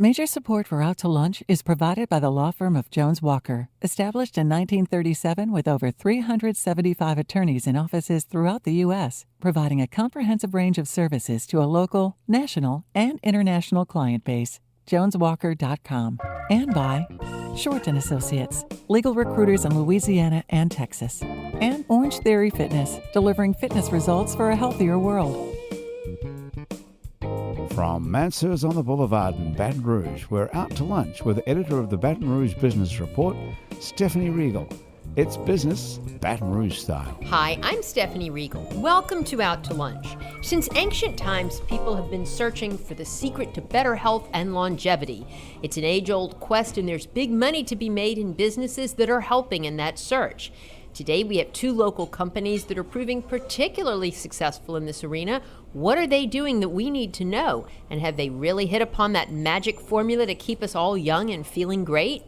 Major support for Out to Lunch is provided by the law firm of Jones Walker, established in 1937 with over 375 attorneys in offices throughout the U.S., providing a comprehensive range of services to a local, national, and international client base. JonesWalker.com. And by Short & Associates, legal recruiters in Louisiana and Texas. And Orange Theory Fitness, delivering fitness results for a healthier world. From Mansers on the Boulevard in Baton Rouge, we're out to lunch with editor of the Baton Rouge Business Report, Stephanie Regal. It's business Baton Rouge style. Hi, I'm Stephanie Regal. Welcome to Out to Lunch. Since ancient times, people have been searching for the secret to better health and longevity. It's an age-old quest, and there's big money to be made in businesses that are helping in that search. Today, we have two local companies that are proving particularly successful in this arena. What are they doing that we need to know? And have they really hit upon that magic formula to keep us all young and feeling great?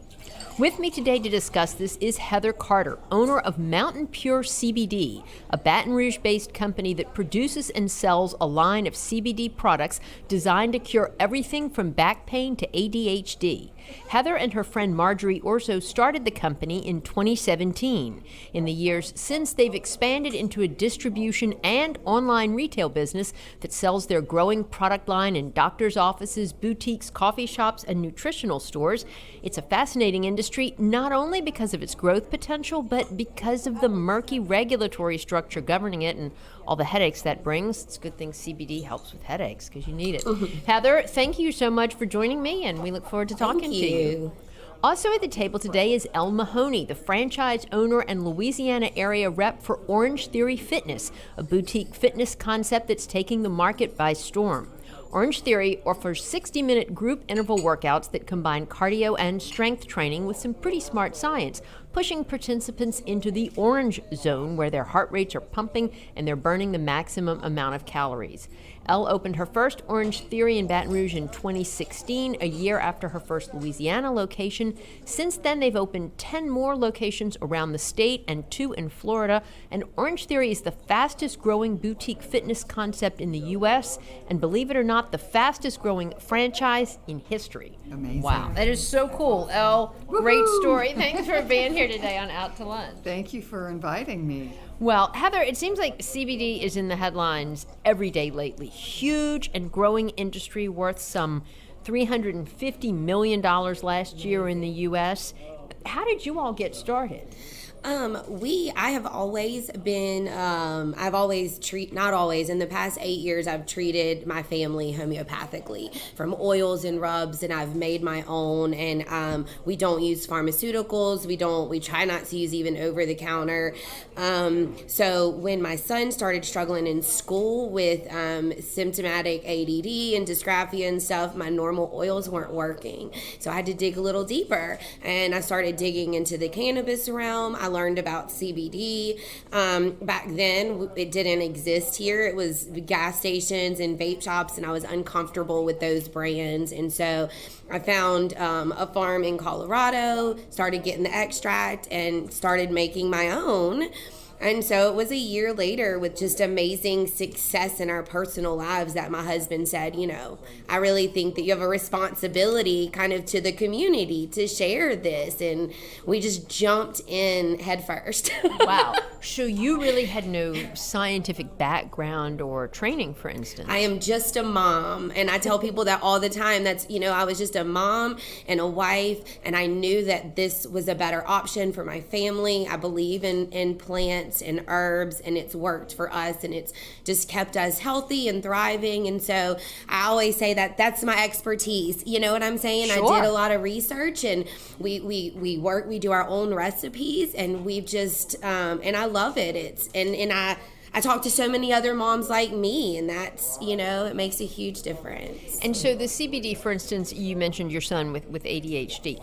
With me today to discuss this is Heather Carter, owner of Mountain Pure CBD, a Baton Rouge-based company that produces and sells a line of CBD products designed to cure everything from back pain to ADHD. Heather and her friend Marjorie Ourso started the company in 2017. In the years since, they've expanded into a distribution and online retail business that sells their growing product line in doctors' offices, boutiques, coffee shops, and nutritional stores. It's a fascinating industry, not only because of its growth potential, but because of the murky regulatory structure governing it and all the headaches that brings. It's a good thing CBD helps with headaches because you need it. Heather, thank you so much for joining me, and we look forward to talking to you. Also at the table today is Elle Mahoney, the franchise owner and Louisiana Area Rep for Orange Theory Fitness, a boutique fitness concept that's taking the market by storm. Orange Theory offers 60-minute group interval workouts that combine cardio and strength training with some pretty smart science, pushing participants into the orange zone where their heart rates are pumping and they're burning the maximum amount of calories. Elle opened her first Orange Theory in Baton Rouge in 2016, a year after her first Louisiana location. Since then, they've opened 10 more locations around the state and 2 in Florida. And Orange Theory is the fastest growing boutique fitness concept in the U.S. and, believe it or not, the fastest growing franchise in history. Amazing. Wow, that is so cool. Elle, great story. Thanks for being here today on Out to Lunch. Thank you for inviting me. Well, Heather, it seems like CBD is in the headlines every day lately. Huge and growing industry worth some $350 million last year in the U.S. How did you all get started? I have always been, not always, in the past 8 years, I've treated my family homeopathically from oils and rubs, and I've made my own, and we don't use pharmaceuticals. We try not to use even over the counter. So when my son started struggling in school with symptomatic ADD and dysgraphia and stuff, my normal oils weren't working. So I had to dig a little deeper, and I started digging into the cannabis realm. I learned about CBD. Back then, it didn't exist here. It was gas stations and vape shops, and I was uncomfortable with those brands. And so I found a farm in Colorado, started getting the extract, and started making my own. And so it was a year later with just amazing success in our personal lives that my husband said, I really think that you have a responsibility kind of to the community to share this. And we just jumped in head first. Wow. So you really had no scientific background or training, for instance? I am just a mom. And I tell people that all the time. That's, I was just a mom and a wife. And I knew that this was a better option for my family. I believe in plants and herbs, and it's worked for us, and it's just kept us healthy and thriving. And so I always say that that's my expertise. You know what I'm saying? Sure. I did a lot of research, and we do our own recipes, and we've just and I love it. I talk to so many other moms like me, and that's, it makes a huge difference. And so the CBD, for instance, you mentioned your son with ADHD.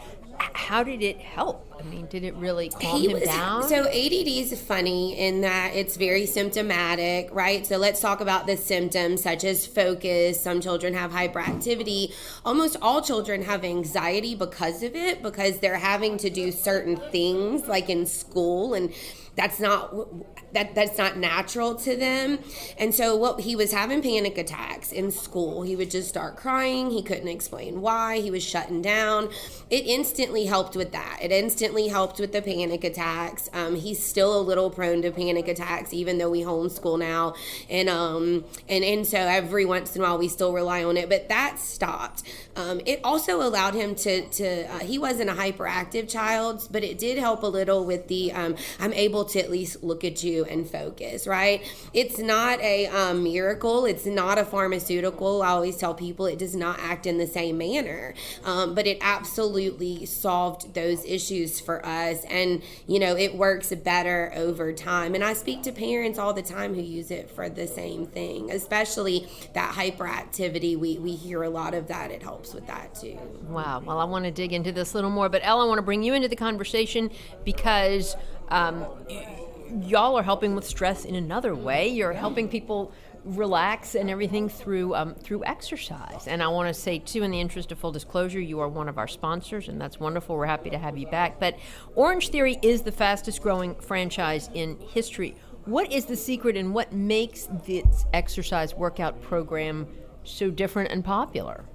How did it help? I mean, did it really calm him down? So ADD is funny in that it's very symptomatic, right? So let's talk about the symptoms such as focus. Some children have hyperactivity. Almost all children have anxiety because of it, because they're having to do certain things like in school. And that's not natural to them. And so he was having panic attacks in school. He would just start crying. He couldn't explain why. He was shutting down. It instantly helped with that. It instantly helped with the panic attacks. He's still a little prone to panic attacks, even though we homeschool now. And so every once in a while we still rely on it, but that stopped. It also allowed him to he wasn't a hyperactive child, but it did help a little with the I'm able to at least look at you and focus, right? It's not a miracle. It's not a pharmaceutical. I always tell people it does not act in the same manner, but it absolutely solved those issues for us, and it works better over time. And I speak to parents all the time who use it for the same thing, especially that hyperactivity. We hear a lot of that. It helps with that too. Wow. Well, I want to dig into this a little more, but Elle, I want to bring you into the conversation because y'all are helping with stress in another way. You're helping people relax and everything through exercise. And I want to say too, in the interest of full disclosure, you are one of our sponsors, and that's wonderful. We're happy to have you back. But Orange Theory is the fastest growing franchise in history. What is the secret, and what makes this exercise workout program so different and popular?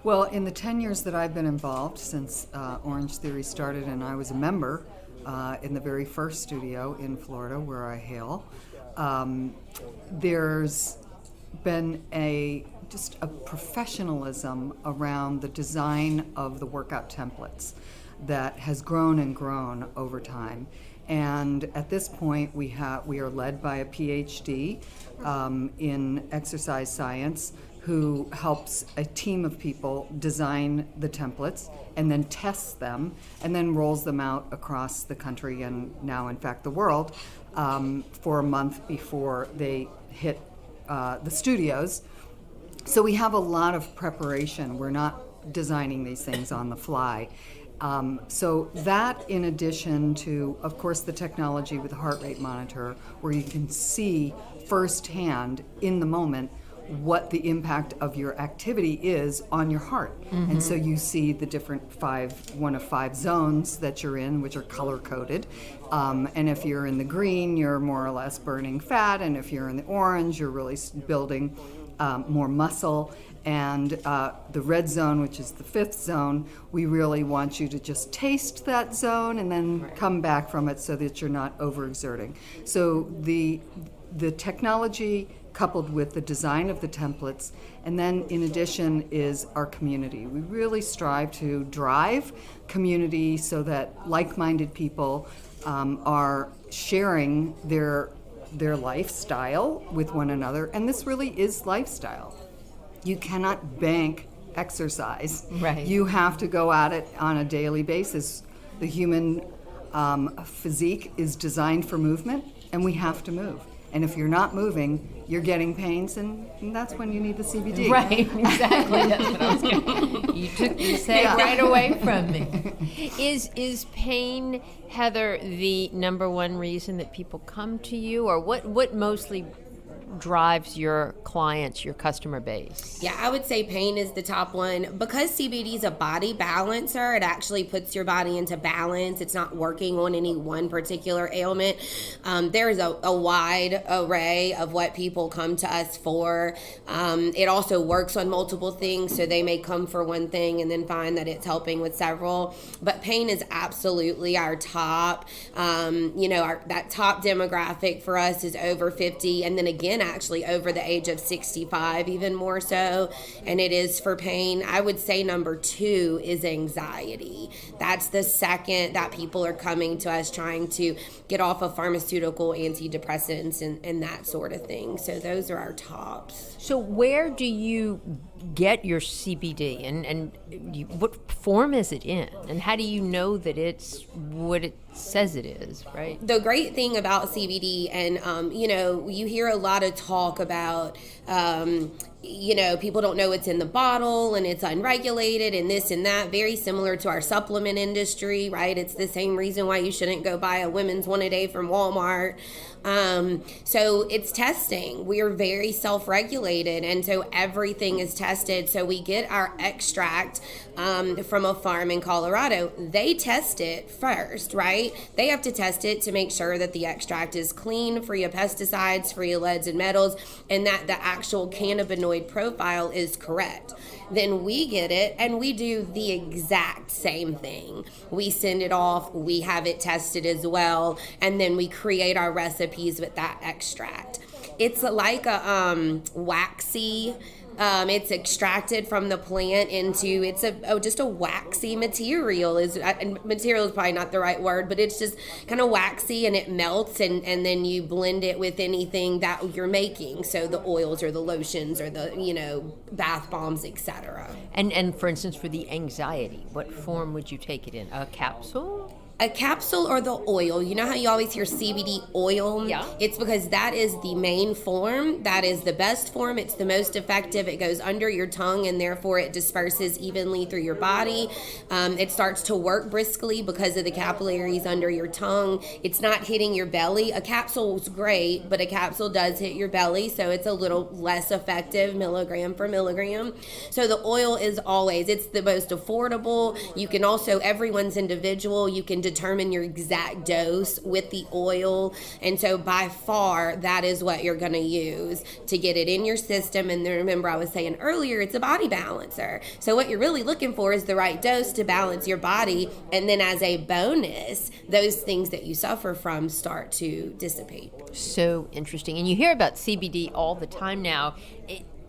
Well, in the 10 years that I've been involved since Orange Theory started, and I was a member in the very first studio in Florida where I hail, there's been just a professionalism around the design of the workout templates that has grown and grown over time. And at this point, we are led by a PhD in exercise science who helps a team of people design the templates and then tests them and then rolls them out across the country and now, in fact, the world for a month before they hit the studios. So we have a lot of preparation. We're not designing these things on the fly. So that, in addition to, of course, the technology with the heart rate monitor, where you can see firsthand in the moment what the impact of your activity is on your heart. Mm-hmm. And so you see the different one of five zones that you're in, which are color-coded. And if you're in the green, you're more or less burning fat. And if you're in the orange, you're really building more muscle. And the red zone, which is the fifth zone, we really want you to just taste that zone and then come back from it so that you're not overexerting. So the technology coupled with the design of the templates, and then in addition is our community. We really strive to drive community so that like-minded people are sharing their lifestyle with one another, and this really is lifestyle. You cannot bank exercise. Right. You have to go at it on a daily basis. The human physique is designed for movement, and we have to move. And if you're not moving, you're getting pains, and that's when you need the CBD. Right, exactly. That's what I was going. You took the say right away from me. Is pain, Heather, the number one reason that people come to you, or what mostly drives your clients, your customer base? Yeah, I would say pain is the top one. Because CBD is a body balancer, it actually puts your body into balance. It's not working on any one particular ailment. There's a wide array of what people come to us for. It also works on multiple things, so they may come for one thing and then find that it's helping with several. But pain is absolutely our top. That top demographic for us is over 50, and then again, actually over the age of 65, even more so, and it is for pain. I would say number 2 is anxiety. That's the second that people are coming to us trying to get off of pharmaceutical antidepressants and that sort of thing. So those are our tops. So where do you get your CBD, and what form is it in, and how do you know that it's what it says it is, right? The great thing about CBD, and you hear a lot of talk about people don't know what's in the bottle and it's unregulated and this and that, very similar to our supplement industry, right? It's the same reason why you shouldn't go buy a women's one a day from Walmart. So it's testing. We are very self-regulated, and so everything is tested. So we get our extract from a farm in Colorado. They test it first, right? They have to test it to make sure that the extract is clean, free of pesticides, free of leads and metals, and that the actual cannabinoid profile is correct. Then we get it and we do the exact same thing. We send it off, we have it tested as well, and then we create our recipes with that extract. It's like a waxy, it's extracted from the plant into, it's just a waxy material. Material is probably not the right word, but it's just kind of waxy, and it melts, and then you blend it with anything that you're making. So the oils or the lotions or the, bath bombs, etc. And for instance, for the anxiety, what form would you take it in? A capsule? A capsule or the oil. You know how you always hear CBD oil? Yeah. It's because that is the main form. That is the best form. It's the most effective. It goes under your tongue, and therefore it disperses evenly through your body. It starts to work briskly because of the capillaries under your tongue. It's not hitting your belly. A capsule is great, but a capsule does hit your belly, so it's a little less effective milligram for milligram. So the oil is always, it's the most affordable. You can also, everyone's individual. You can determine your exact dose with the oil, and so by far that is what you're going to use to get it in your system. And then remember, I was saying earlier, it's a body balancer, so what you're really looking for is the right dose to balance your body, and then as a bonus, those things that you suffer from start to dissipate. So interesting. And you hear about CBD all the time now.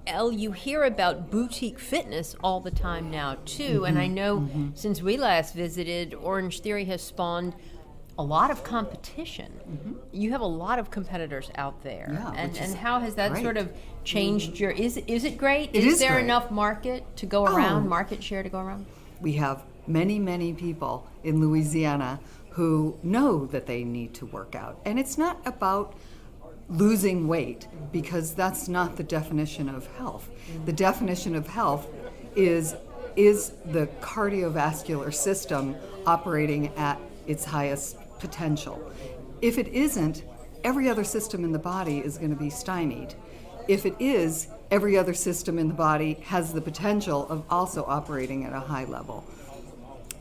Elle, you hear about boutique fitness all the time now, too. And I know since we last visited, Orange Theory has spawned a lot of competition. You have a lot of competitors out there. Yeah, and how has that great. sort of changed your, is it great? It is there great. enough market to go around, market share to go around? We have many, many people in Louisiana who know that they need to work out. And it's not about losing weight, because that's not the definition of health. The definition of health is the cardiovascular system operating at its highest potential. If it isn't, every other system in the body is going to be stymied. If it is, every other system in the body has the potential of also operating at a high level.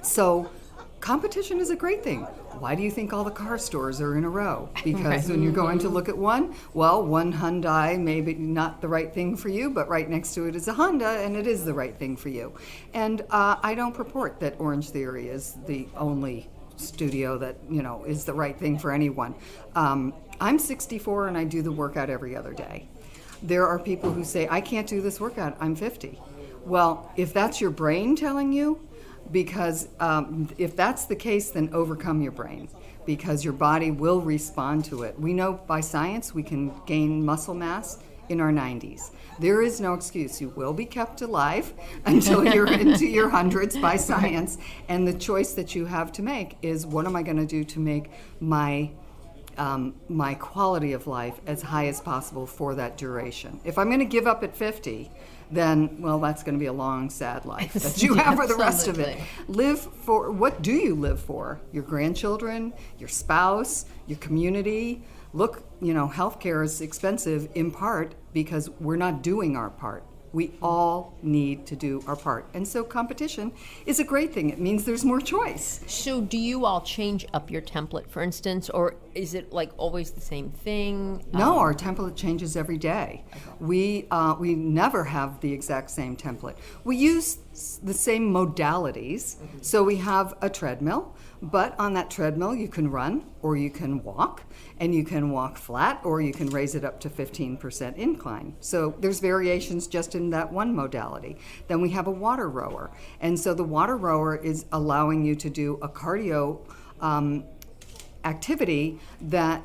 So competition is a great thing. Why do you think all the car stores are in a row? Because when you're going to look at one Hyundai may be not the right thing for you, but right next to it is a Honda, and it is the right thing for you. And I don't purport that Orange Theory is the only studio that is the right thing for anyone. I'm 64 and I do the workout every other day. There are people who say, I can't do this workout, I'm 50. Well, if that's your brain telling you, because if that's the case, then overcome your brain, because your body will respond to it. We know by science we can gain muscle mass in our 90s. There is no excuse. You will be kept alive until you're into your hundreds by science, and the choice that you have to make is, what am I going to do to make my quality of life as high as possible for that duration? If I'm going to give up at 50, then, well, that's going to be a long, sad life that you have for the rest of it. Live for, what do you live for? Your grandchildren, your spouse, your community. Look, healthcare is expensive in part because we're not doing our part. We all need to do our part. And so competition is a great thing. It means there's more choice. So do you all change up your template, for instance, or is it like always the same thing? No, our template changes every day. We never have the exact same template. We use the same modalities. So we have a treadmill, but on that treadmill you can run or you can walk, and you can walk flat or you can raise it up to 15% incline. So there's variations just in that one modality. Then we have a water rower, and so the water rower is allowing you to do a cardio activity that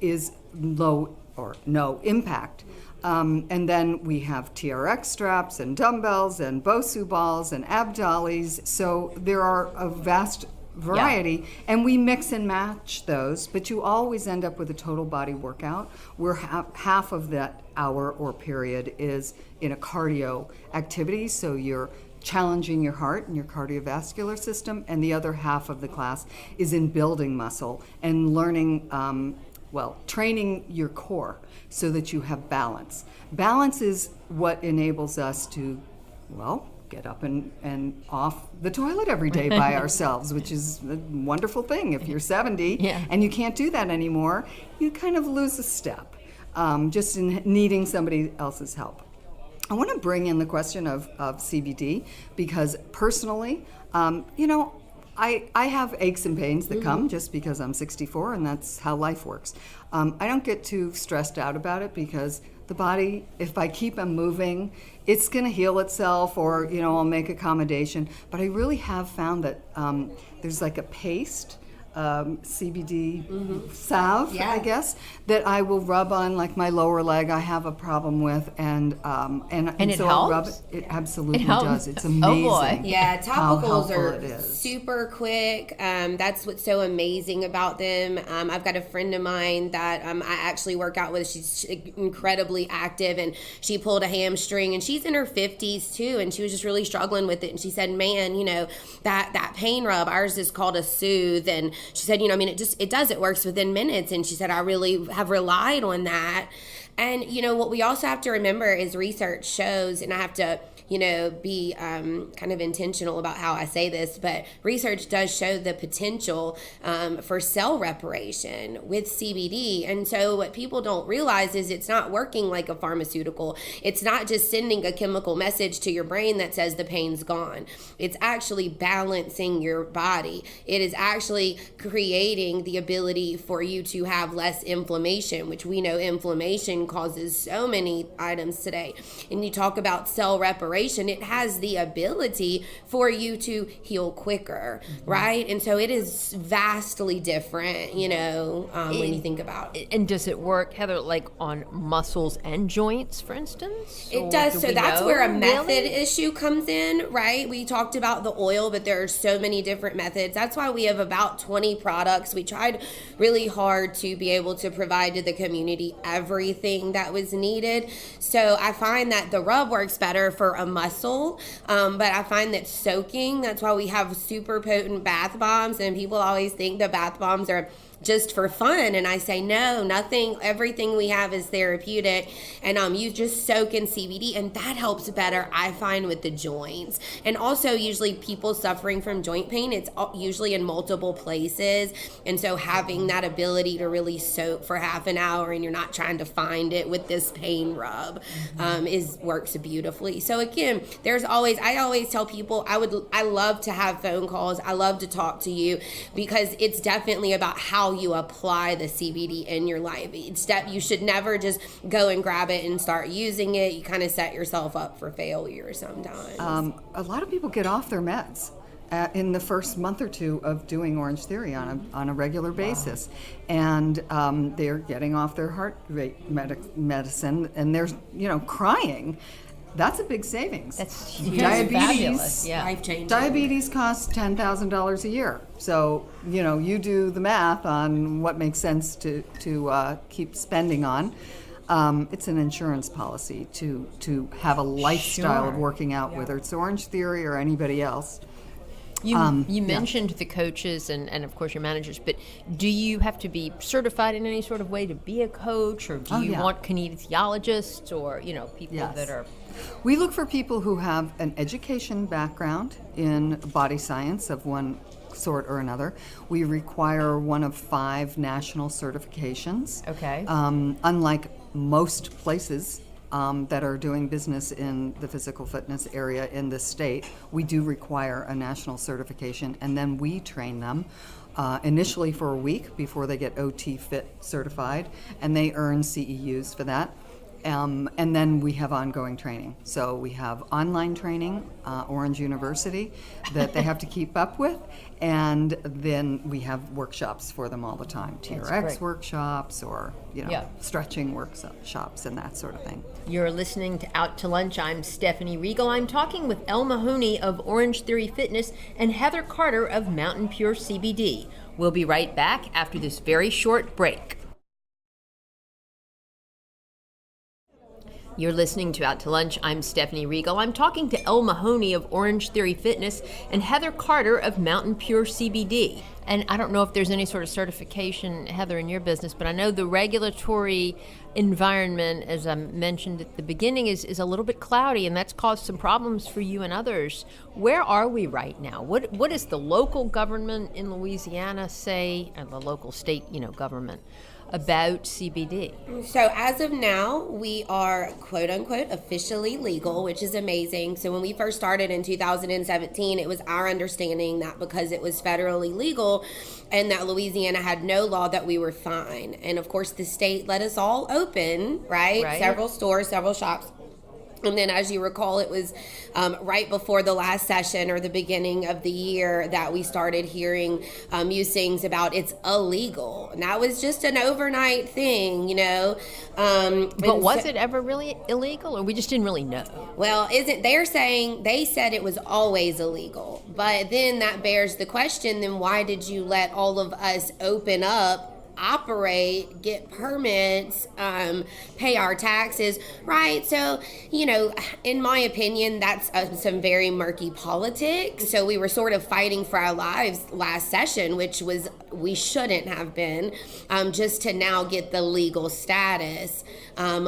is low or no impact. And then we have TRX straps and dumbbells and Bosu balls and abdollies. So there are a vast variety, and we mix and match those, but you always end up with a total body workout where half of that hour or period is in a cardio activity, so you're challenging your heart and your cardiovascular system, and the other half of the class is in building muscle and learning, training your core so that you have balance. Balance is what enables us to, get up and off the toilet every day by ourselves, which is a wonderful thing. If you're 70 and you can't do that anymore, you kind of lose a step just in needing somebody else's help. I want to bring in the question of CBD because personally, I have aches and pains that come just because I'm 64 and that's how life works. I don't get too stressed out about it because the body, if I keep on moving, it's going to heal itself, or I'll make accommodation. But I really have found that there's like a paste, CBD salve, I guess, that I will rub on like my lower leg. I have a problem with, and it so helps? I rub it. It absolutely does. It's amazing. Oh boy. Yeah, how topicals helpful are it is. super quick. That's what's so amazing about them. I've got a friend of mine that I actually work out with. She's incredibly active, and she pulled a hamstring, and she's in her 50s too, and she was just really struggling with it. And she said, man, that pain rub, ours is called a Soothe, and she said, it works within minutes. And she said, I really have relied on that. And, what we also have to remember is research shows, and I have to, be kind of intentional about how I say this, but research does show the potential for cell reparation with CBD. And so what people don't realize is it's not working like a pharmaceutical. It's not just sending a chemical message to your brain that says the pain's gone. It's actually balancing your body. It is actually creating the ability for you to have less inflammation, which we know inflammation causes so many items today. And you talk about cell reparation, it has the ability for you to heal quicker, right? And so it is vastly different, when you think about it. And does it work, Heather, like on muscles and joints, for instance? It does. So that's where a method issue comes in, right? We talked about the oil, but there are so many different methods. That's why we have about 20 products. We tried really hard to be able to provide to the community everything that was needed. So I find that the rub works better for a muscle, but I find that soaking, that's why we have super potent bath bombs, and people always think the bath bombs are just for fun, and I say no, everything we have is therapeutic, and you just soak in CBD, and that helps better, I find, with the joints. And also usually people suffering from joint pain, it's usually in multiple places, and so having that ability to really soak for half an hour and you're not trying to find it with this pain rub works beautifully. So again, I always tell people I love to have phone calls, I love to talk to you, because it's definitely about how you apply the CBD in your life. You should never just go and grab it and start using it. You kind of set yourself up for failure sometimes. A lot of people get off their meds in the first month or two of doing Orange Theory on a regular basis. And they're getting off their heart rate medicine, and they're crying. That's a big savings. That's diabetes. Life-changing. Diabetes costs $10,000 a year. So you do the math on what makes sense to keep spending on. It's an insurance policy to have a lifestyle of working out, whether it's Orange Theory or anybody else. You mentioned the coaches and of course your managers, but do you have to be certified in any sort of way to be a coach, or do you want kinesiologists or people that are? We look for people who have an education background in body science of one sort or another. We require one of 5 national certifications. Okay. Unlike most places that are doing business in the physical fitness area in this state, we do require a national certification, and then we train them initially for a week before they get OT Fit certified, and they earn CEUs for that. And then we have ongoing training. So we have online training, Orange University, that they have to keep up with. And then we have workshops for them all the time, TRX workshops or, stretching workshops and that sort of thing. You're listening to Out to Lunch. I'm Stephanie Riegel. I'm talking with Elle Mahoney of Orange Theory Fitness and Heather Carter of Mountain Pure CBD. We'll be right back after this very short break. You're listening to Out to Lunch. I'm Stephanie Regal. I'm talking to Elle Mahoney of Orange Theory Fitness and Heather Carter of Mountain Pure CBD. And I don't know if there's any sort of certification, Heather, in your business, but I know the regulatory environment, as I mentioned at the beginning, is a little bit cloudy, and that's caused some problems for you and others. Where are we right now? What does the local government in Louisiana say, and the local state, government, about CBD? So as of now, we are quote unquote officially legal, which is amazing. So when we first started in 2017, it was our understanding that because it was federally legal and that Louisiana had no law, that we were fine. And of course the state let us all open, right? Several stores, several shops. And then, as you recall, it was right before the last session or the beginning of the year that we started hearing musings about it's illegal. And that was just an overnight thing, But was it ever really illegal, or we just didn't really know? Well, they said it was always illegal. But then that bears the question, then why did you let all of us open up, operate, get permits, pay our taxes, right? So, in my opinion, that's some very murky politics. So we were sort of fighting for our lives last session, which was we shouldn't have been, just to now get the legal status,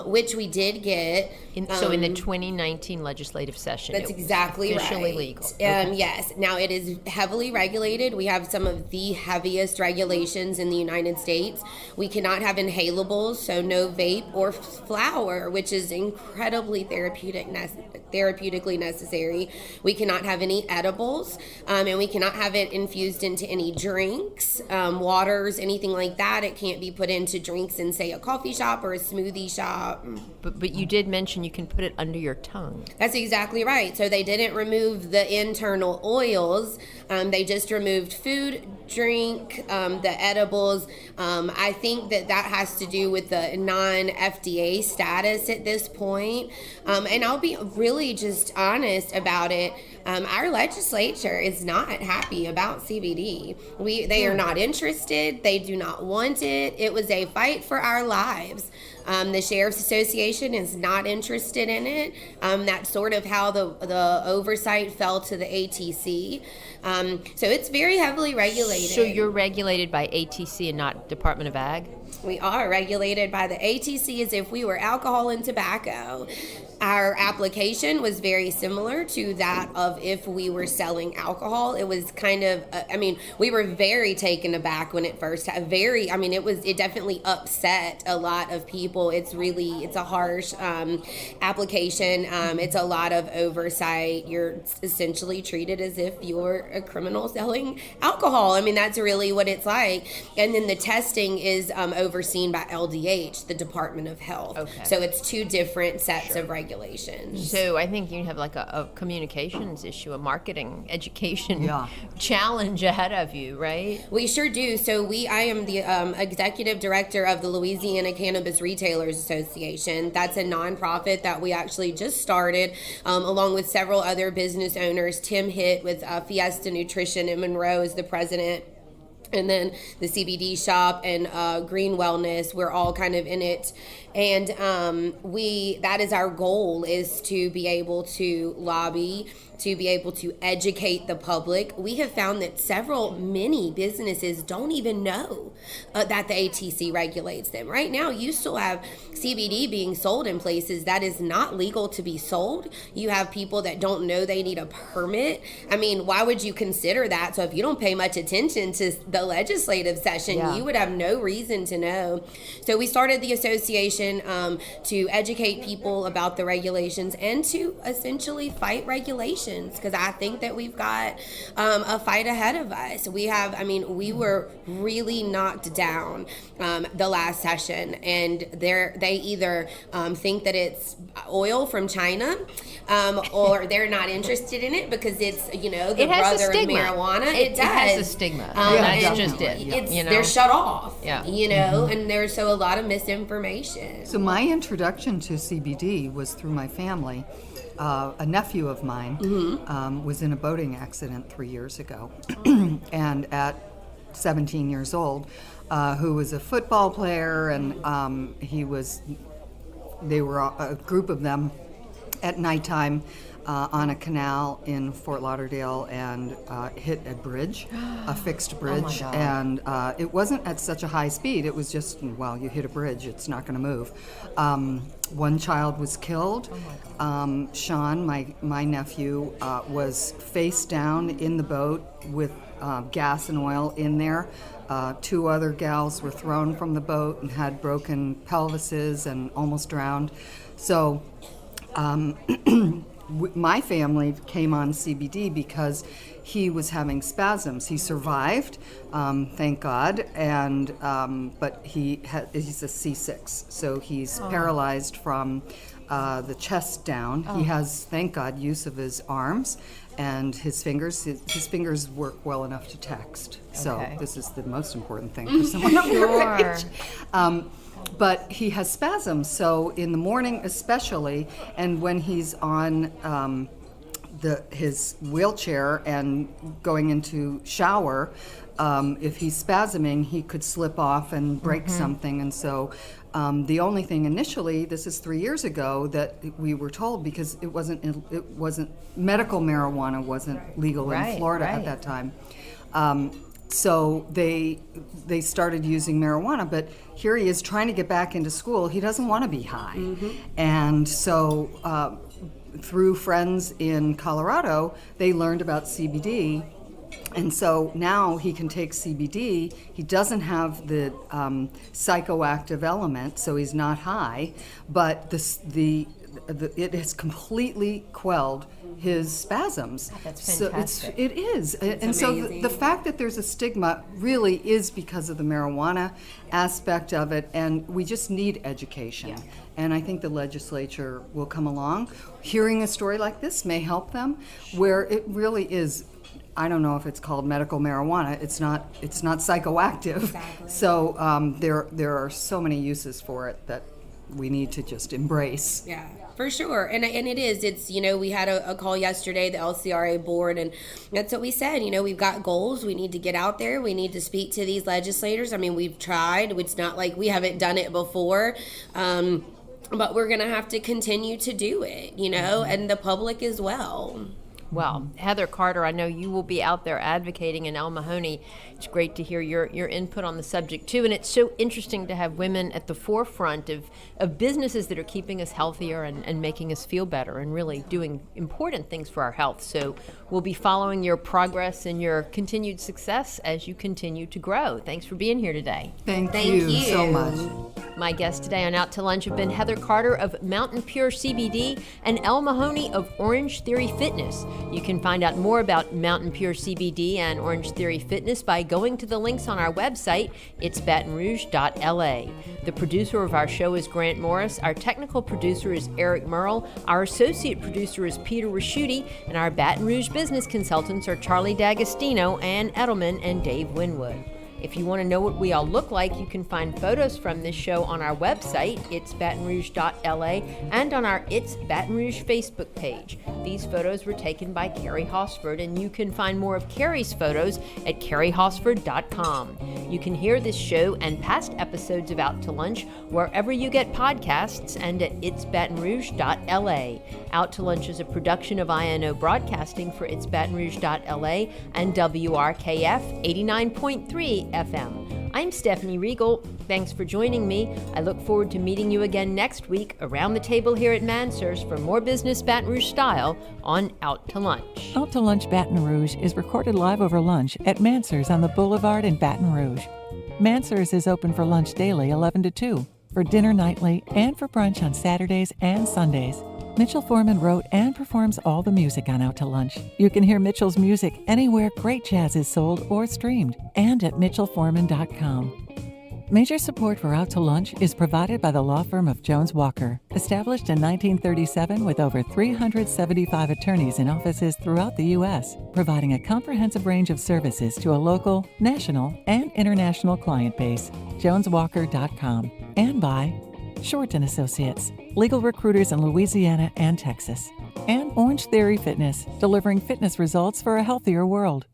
which we did get. So in the 2019 legislative session, that's exactly officially right. Legal. Yes. Now it is heavily regulated. We have some of the heaviest regulations in the United States. We cannot have inhalables, so no vape or flower, which is incredibly therapeutically necessary. We cannot have any edibles, and we cannot have it infused into any drinks, waters, anything like that. It can't be put into drinks in, say, a coffee shop or a smoothie shop. But you did mention you can put it under your tongue. That's exactly right. So they didn't remove the internal oils. They just removed food, drink, the edibles. I think that has to do with the non-FDA status at this point. And I'll be really just honest about it. Our legislature is not happy about CBD. They are not interested. They do not want it. It was a fight for our lives. The Sheriff's Association is not interested in it. That's sort of how the oversight fell to the ATC. So it's very heavily regulated. So you're regulated by ATC and not Department of Ag? We are regulated by the ATC as if we were alcohol and tobacco. Our application was very similar to that of if we were selling alcohol. It was kind of, we were very taken aback when it first it definitely upset a lot of people. It's a harsh application. It's a lot of oversight. You're essentially treated as if you're a criminal selling alcohol. That's really what it's like. And then the testing is overseen by LDH, the Department of Health. Okay. So it's two different sets of regulations. So I think you have like a communications issue, a marketing education challenge ahead of you, right? We sure do. So I am the executive director of the Louisiana Cannabis Retailers Association. That's a nonprofit that we actually just started, along with several other business owners. Tim Hitt with Fiesta Nutrition in Monroe is the president. And then the CBD shop and Green Wellness, we're all kind of in it. And that is our goal, is to be able to lobby, to be able to educate the public. We have found that many businesses don't even know that the ATC regulates them. Right now, you still have CBD being sold in places that is not legal to be sold. You have people that don't know they need a permit. Why would you consider that? So if you don't pay much attention to the legislative session, you would have no reason to know. So we started the association to educate people about the regulations and to essentially fight regulations, because I think that we've got a fight ahead of us. We were really knocked down the last session, and they either think that it's oil from China, or they're not interested in it because it's the brother of marijuana. It has a stigma. That's just it. They're shut off. Yeah. And there's a lot of misinformation. So my introduction to CBD was through my family. A nephew of mine was in a boating accident 3 years ago, and at 17 years old, who was a football player, and he was they were a group of them at nighttime on a canal in Fort Lauderdale and hit a bridge, a fixed bridge. God. And it wasn't at such a high speed. It was just, well, you hit a bridge, it's not going to move. One child was killed. Sean, my nephew, was face down in the boat with gas and oil in there. 2 other gals were thrown from the boat and had broken pelvises and almost drowned. So my family came on CBD because he was having spasms. He survived, thank God, and but he's a C6, so he's paralyzed from the chest down. He has, thank God, use of his arms and his fingers. His fingers work well enough to text. So this is the most important thing for someone of your age. But he has spasms, so in the morning especially, and when he's on his wheelchair and going into shower, if he's spasming, he could slip off and break something. And so the only thing initially, this is 3 years ago, that we were told, because it wasn't medical marijuana wasn't legal in Florida at that time. So they started using marijuana, but here he is trying to get back into school. He doesn't want to be high. And so through friends in Colorado, they learned about CBD. And so now he can take CBD. He doesn't have the psychoactive element, so he's not high, but it has completely quelled his spasms. That's fantastic. So it is. And so the fact that there's a stigma really is because of the marijuana aspect of it, and we just need education. And I think the legislature will come along. Hearing a story like this may help them, where it really is. I don't know if it's called medical marijuana. It's not psychoactive. Exactly. So there are so many uses for it that we need to just embrace. Yeah, for sure. And it is. It's, we had a call yesterday, the LCRA board, and that's what we said. We've got goals. We need to get out there. We need to speak to these legislators. I mean, we've tried. It's not like we haven't done it before. But we're going to have to continue to do it, and the public as well. Well, Heather Carter, I know you will be out there advocating, and Elle Mahoney, it's great to hear your input on the subject too. And it's so interesting to have women at the forefront of businesses that are keeping us healthier and making us feel better and really doing important things for our health. So we'll be following your progress and your continued success as you continue to grow. Thanks for being here today. Thank you so much. My guests today on Out to Lunch have been Heather Carter of Mountain Pure CBD and Elle Mahoney of Orange Theory Fitness. You can find out more about Mountain Pure CBD and Orange Theory Fitness by going to the links on our website, it's batonrouge.la. The producer of our show is Grant Morris. Our technical producer is Eric Merle. Our associate producer is Peter Raschuti. And our Baton Rouge business consultants are Charlie D'Agostino, Ann Edelman, and Dave Winwood. If you want to know what we all look like, you can find photos from this show on our website, it's batonrouge.la, and on our It's Baton Rouge Facebook page. These photos were taken by Carrie Hosford, and you can find more of Carrie's photos at carriehosford.com. You can hear this show and past episodes of Out to Lunch wherever you get podcasts and at itsbatonrouge.la. Out to Lunch is a production of INO Broadcasting for itsbatonrouge.la and WRKF 89.3 FM. I'm Stephanie Riegel. Thanks for joining me. I look forward to meeting you again next week around the table here at Mansur's for more business Baton Rouge style on Out to Lunch. Out to Lunch Baton Rouge is recorded live over lunch at Mansur's on the Boulevard in Baton Rouge. Mansur's is open for lunch daily 11 to 2, for dinner nightly, and for brunch on Saturdays and Sundays. Mitchell Foreman wrote and performs all the music on Out to Lunch. You can hear Mitchell's music anywhere great jazz is sold or streamed, and at mitchellforeman.com. Major support for Out to Lunch is provided by the law firm of Jones Walker, established in 1937 with over 375 attorneys in offices throughout the U.S., providing a comprehensive range of services to a local, national, and international client base. JonesWalker.com. And by Short & Associates, legal recruiters in Louisiana and Texas. And Orange Theory Fitness, delivering fitness results for a healthier world.